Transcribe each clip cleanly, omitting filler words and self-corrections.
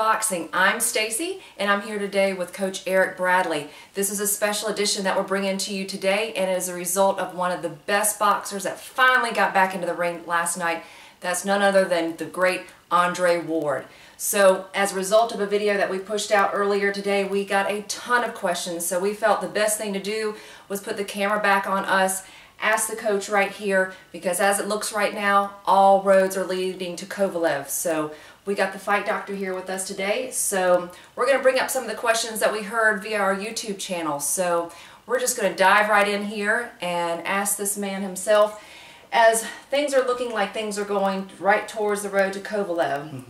Boxing. I'm Stacy, and I'm here today with Coach Eric Bradley. This is a special edition that we're bringing to you today, and it is a result of one of the best boxers that finally got back into the ring last night. That's none other than the great Andre Ward. So as a result of a video that we pushed out earlier today, we got a ton of questions, so we felt the best thing to do was put the camera back on us, ask the coach right here, because as it looks right now, all roads are leading to Kovalev. So we got the fight doctor here with us today, so we're going to bring up some of the questions that we heard via our YouTube channel. So we're just going to dive right in here and ask this man himself, as things are looking like things are going right towards the road to Kovalev.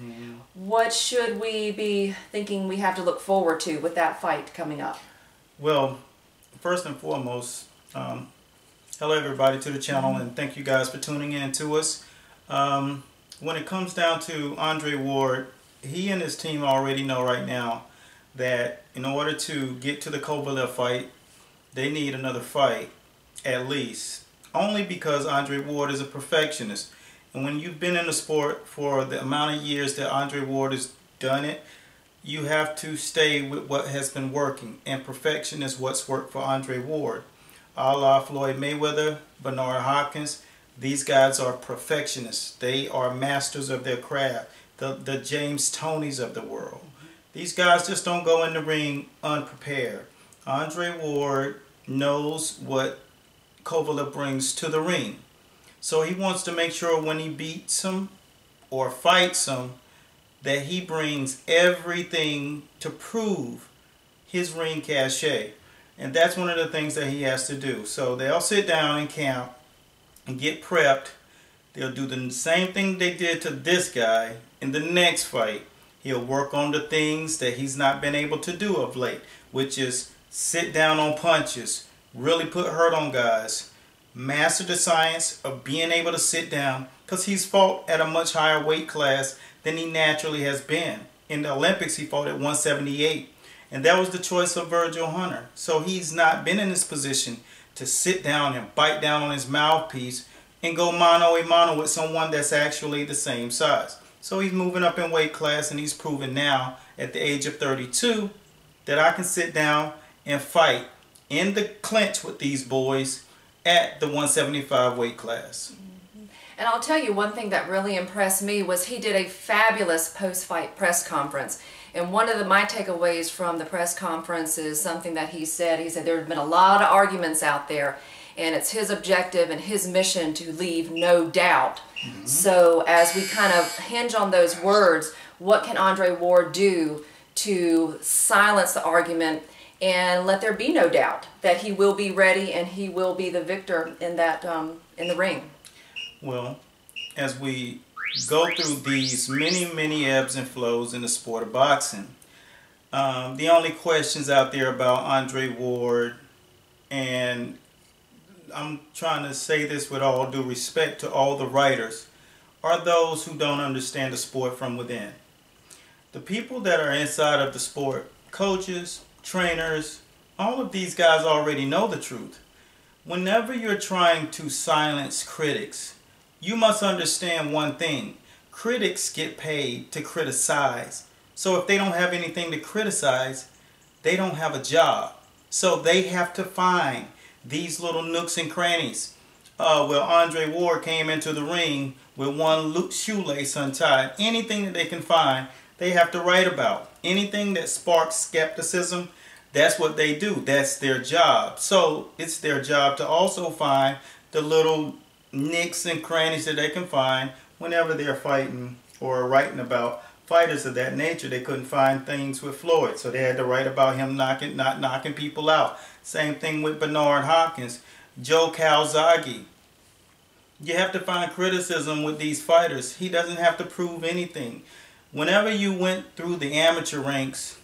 What should we be thinking we have to look forward to with that fight coming up? Well, first and foremost, hello everybody to the channel, and thank you guys for tuning in to us. When it comes down to Andre Ward, he and his team already know right now that in order to get to the Kovalev fight, they need another fight at least. Only because Andre Ward is a perfectionist. And when you've been in the sport for the amount of years that Andre Ward has done it, you have to stay with what has been working. And perfection is what's worked for Andre Ward. A la Floyd Mayweather, Bernard Hopkins, these guys are perfectionists. They are masters of their craft. The James Tonys of the world. These guys just don't go in the ring unprepared. Andre Ward knows what Kovalev brings to the ring. So he wants to make sure when he beats him or fights him that he brings everything to prove his ring cachet. And that's one of the things that he has to do. So they'll sit down in camp and get prepped. They'll do the same thing they did to this guy in the next fight. He'll work on the things that he's not been able to do of late, which is sit down on punches, really put hurt on guys, master the science of being able to sit down, because he's fought at a much higher weight class than he naturally has been. In the Olympics, he fought at 178, and that was the choice of Virgil Hunter. So he's not been in this position to sit down and bite down on his mouthpiece and go mano a mano with someone that's actually the same size. So he's moving up in weight class, and he's proven now at the age of 32 that I can sit down and fight in the clinch with these boys at the 175 weight class. And I'll tell you, one thing that really impressed me was he did a fabulous post-fight press conference. And one of my takeaways from the press conference is something that he said. He said there have been a lot of arguments out there, and it's his objective and his mission to leave no doubt. So as we kind of hinge on those words, what can Andre Ward do to silence the argument and let there be no doubt that he will be ready and he will be the victor in that in the ring? Well, as we go through these many ebbs and flows in the sport of boxing, the only questions out there about Andre Ward, and I'm trying to say this with all due respect to all the writers, are those who don't understand the sport from within. The people that are inside of the sport, coaches, trainers, all of these guys already know the truth. Whenever you're trying to silence critics, you must understand one thing. Critics get paid to criticize. So if they don't have anything to criticize, they don't have a job. So they have to find these little nooks and crannies. Well, Andre Ward came into the ring with one shoelace untied. Anything that they can find, they have to write about. Anything that sparks skepticism, that's what they do. That's their job. So it's their job to also find the little nicks and crannies that they can find whenever they're fighting or writing about fighters of that nature. They couldn't find things with Floyd, so they had to write about him not knocking people out. Same thing with Bernard Hopkins, Joe Calzaghe. You have to find criticism with these fighters. He doesn't have to prove anything. Whenever you went through the amateur ranks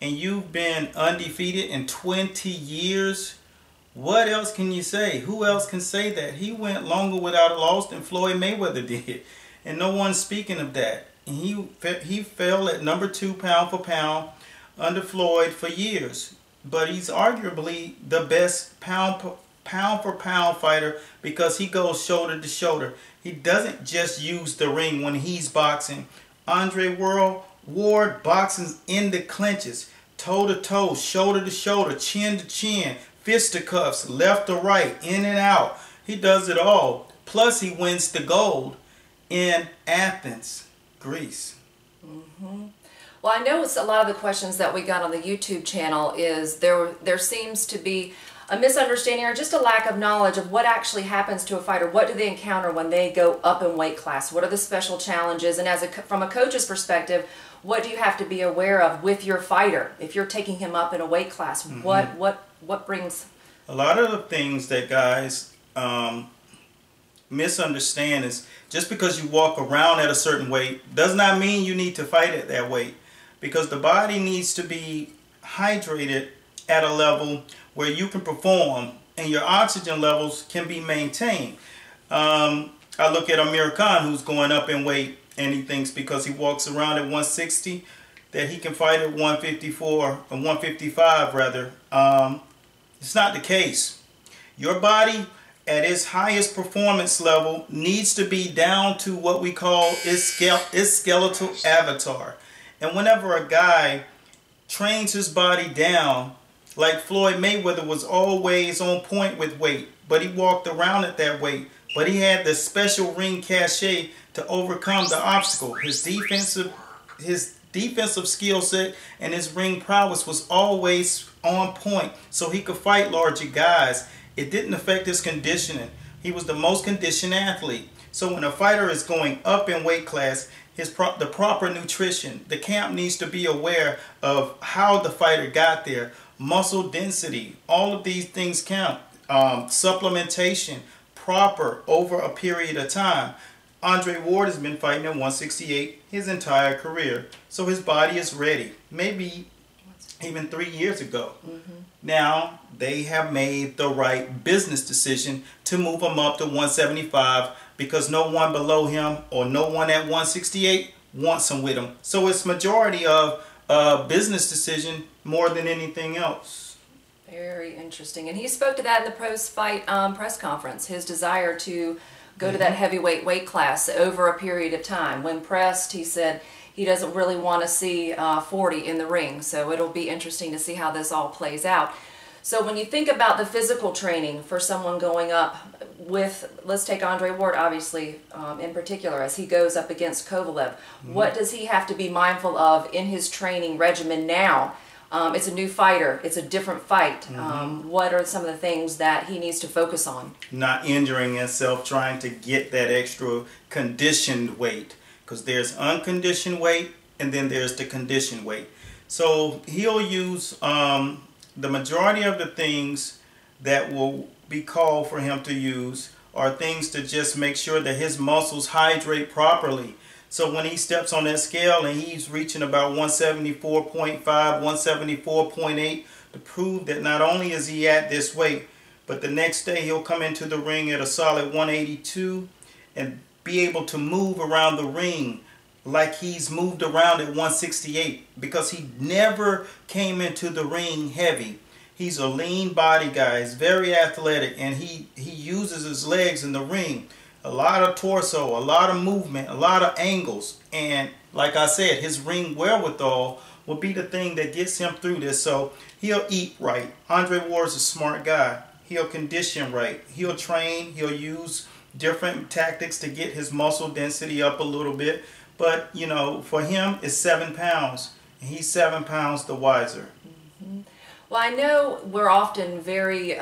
and you've been undefeated in 20 years, what else can you say? Who else can say that? He went longer without a loss than Floyd Mayweather did. And no one's speaking of that. And he fell at number 2 pound for pound under Floyd for years. But he's arguably the best pound for pound fighter because he goes shoulder to shoulder. He doesn't just use the ring when he's boxing. Andre Ward boxes in the clinches, toe to toe, shoulder to shoulder, chin to chin, fisticuffs, left to right, in and out. He does it all. Plus he wins the gold in Athens, Greece. Well, I know it's a lot of the questions that we got on the YouTube channel is there seems to be a misunderstanding or just a lack of knowledge of what actually happens to a fighter. What do they encounter when they go up in weight class? What are the special challenges? And from a coach's perspective, what do you have to be aware of with your fighter if you're taking him up in a weight class? What brings? A lot of the things that guys misunderstand is just because you walk around at a certain weight does not mean you need to fight at that weight, because the body needs to be hydrated at a level where you can perform and your oxygen levels can be maintained. I look at Amir Khan, who's going up in weight, and he thinks because he walks around at 160 that he can fight at 154 or 155 rather. It's not the case. Your body at its highest performance level needs to be down to what we call its skeletal avatar. And whenever a guy trains his body down, like Floyd Mayweather was always on point with weight, but he walked around at that weight, but he had the special ring cachet to overcome the obstacle. His defensive skill set and his ring prowess was always on point, so he could fight larger guys. It didn't affect his conditioning. He was the most conditioned athlete. So when a fighter is going up in weight class, the proper nutrition, the camp needs to be aware of how the fighter got there. Muscle density, all of these things count. Supplementation, proper over a period of time. Andre Ward has been fighting at 168 his entire career, so his body is ready. Maybe even 3 years ago. Now they have made the right business decision to move him up to 175 because no one below him or no one at 168 wants him with him. So it's majority of business decision more than anything else. Very interesting. And he spoke to that in the post-fight press conference, his desire to go to that heavyweight weight class over a period of time. When pressed, he said he doesn't really want to see 40 in the ring. So it'll be interesting to see how this all plays out. So when you think about the physical training for someone going up with, let's take Andre Ward obviously in particular, as he goes up against Kovalev, what does he have to be mindful of in his training regimen now? It's a new fighter, it's a different fight. What are some of the things that he needs to focus on? Not injuring himself trying to get that extra conditioned weight, because there's unconditioned weight and then there's the conditioned weight. So he'll use the majority of the things that will be called for him to use are things to just make sure that his muscles hydrate properly. So when he steps on that scale and he's reaching about 174.5, 174.8 to prove that not only is he at this weight, but the next day he'll come into the ring at a solid 182 and be able to move around the ring like he's moved around at 168, because he never came into the ring heavy. He's a lean body guy. He's very athletic, and he uses his legs in the ring. A lot of torso, a lot of movement, a lot of angles. And like I said, his ring wherewithal will be the thing that gets him through this. So he'll eat right. Andre Ward's a smart guy. He'll condition right. He'll train. He'll use different tactics to get his muscle density up a little bit. But, you know, for him, it's 7 pounds. And he's 7 pounds the wiser. Well, I know we're often very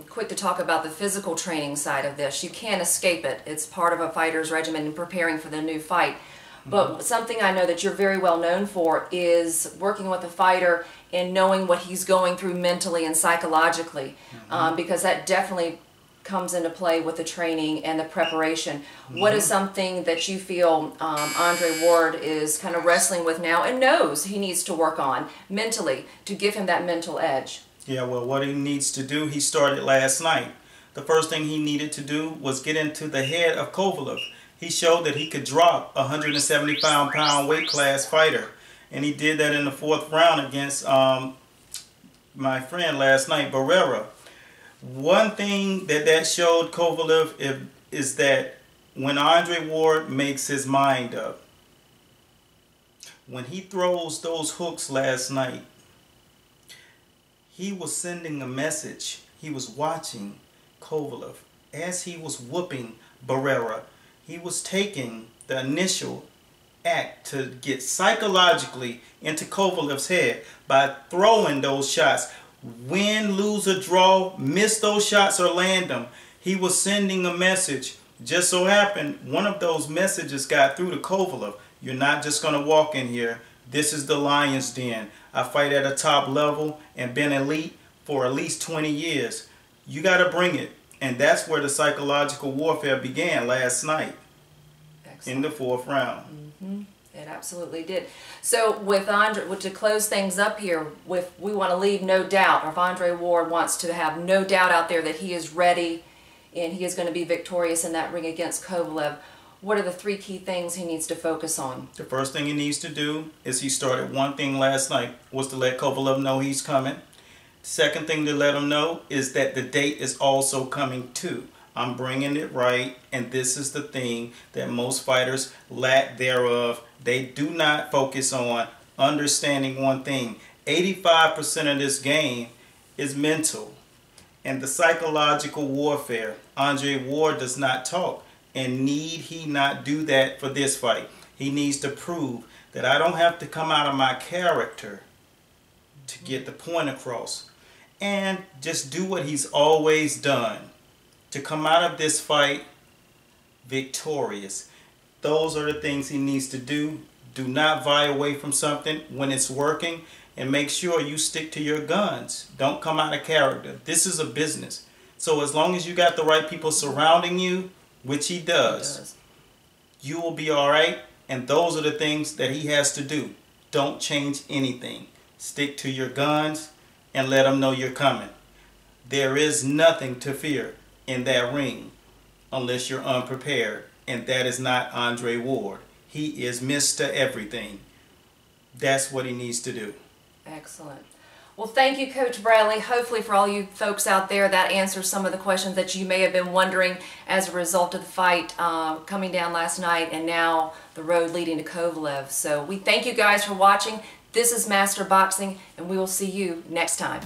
quick to talk about the physical training side of this. You can't escape it. It's part of a fighter's regimen in preparing for the new fight. But something I know that you're very well known for is working with a fighter and knowing what he's going through mentally and psychologically, because that definitely comes into play with the training and the preparation. What is something that you feel Andre Ward is kind of wrestling with now and knows he needs to work on mentally to give him that mental edge? Yeah, well, what he needs to do, he started last night. The first thing he needed to do was get into the head of Kovalev. He showed that he could drop a 175-pound weight class fighter, and he did that in the 4th round against my friend last night, Barrera. One thing that showed Kovalev is that when Andre Ward makes his mind up, When he throws those hooks last night, he was sending a message. He was watching Kovalev as he was whooping Barrera. He was taking the initial act to get psychologically into Kovalev's head by throwing those shots. Win, lose, or draw, miss those shots or land them. He was sending a message. Just so happened, one of those messages got through to Kovalev. You're not just going to walk in here. This is the lion's den. I fight at a top level and been elite for at least 20 years. You got to bring it. And that's where the psychological warfare began last night. Excellent. In the 4th round. It absolutely did. So with Andre, to close things up here, we want to leave no doubt, or if Andre Ward wants to have no doubt out there that he is ready and he is going to be victorious in that ring against Kovalev, what are the 3 key things he needs to focus on? The first thing he needs to do is he started one thing last night, was to let Kovalev know he's coming. Second thing to let him know is that the date is also coming too. I'm bringing it right, and this is the thing that most fighters lack thereof. They do not focus on understanding one thing. 85% of this game is mental. And the psychological warfare, Andre Ward does not talk. And need he not do that for this fight? He needs to prove that I don't have to come out of my character to get the point across. And just do what he's always done. To come out of this fight victorious. Those are the things he needs to do. Do not vie away from something when it's working, and make sure you stick to your guns. Don't come out of character. This is a business. So as long as you got the right people surrounding you, which he does, you will be all right. And those are the things that he has to do. Don't change anything. Stick to your guns and let them know you're coming. There is nothing to fear in that ring unless you're unprepared, and that is not Andre Ward. He is Mr. Everything. That's what he needs to do. Excellent. Well, thank you, Coach Bradley. Hopefully for all you folks out there, that answers some of the questions that you may have been wondering as a result of the fight coming down last night and now the road leading to Kovalev. So we thank you guys for watching. This is Master Boxing, and we will see you next time.